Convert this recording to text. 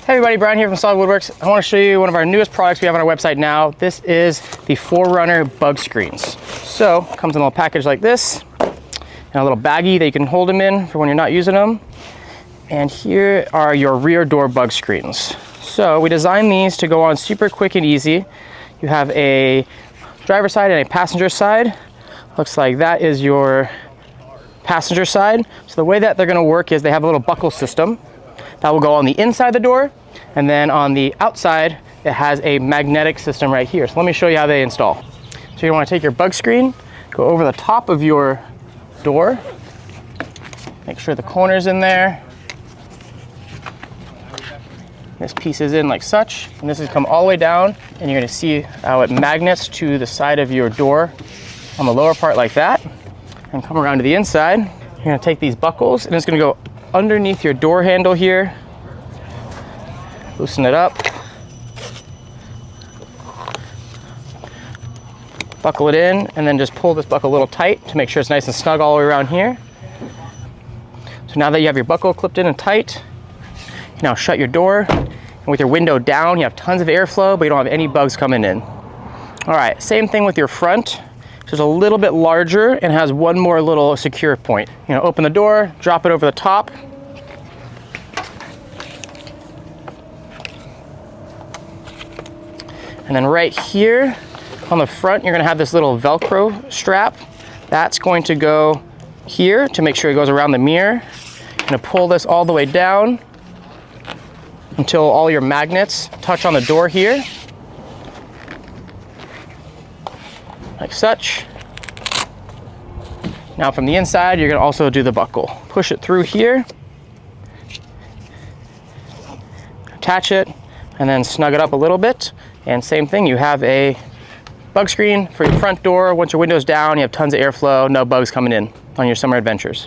Hey everybody, Brian here from Solid Woodworks. I want to show you one of our newest products we have on our website now. This is the 4Runner bug screens. So, it comes in a little package like this, and a little baggie that you can hold them in for when you're not using them. And here are your rear door bug screens. So, we designed these to go on super quick and easy. You have a driver's side and a passenger side. Looks like that is your passenger side. So the way that they're going to work is they have a little buckle system that will go on the inside the door, and then on the outside it has a magnetic system right here. So let me show you how they install. So you want to take your bug screen, go over the top of your door, make sure the corner's in there. This piece is in like such, and this is come all the way down, and you're going to see how it magnets to the side of your door on the lower part like that, and come around to the inside. You're going to take these buckles, and it's going to go underneath your door handle here. Loosen it up. Buckle it in, and then just pull this buckle a little tight to make sure it's nice and snug all the way around here. So now that you have your buckle clipped in and tight, you now shut your door. And with your window down, you have tons of airflow, but you don't have any bugs coming in. All right, same thing with your front. It's just a little bit larger and has one more little secure point. You know, open the door, drop it over the top. And then right here on the front, you're gonna have this little Velcro strap. That's going to go here to make sure it goes around the mirror. You're gonna pull this all the way down until all your magnets touch on the door here, like such. Now from the inside, you're gonna also do the buckle. Push it through here, attach it, and then snug it up a little bit. And same thing, you have a bug screen for your front door. Once your window's down, you have tons of airflow, no bugs coming in on your summer adventures.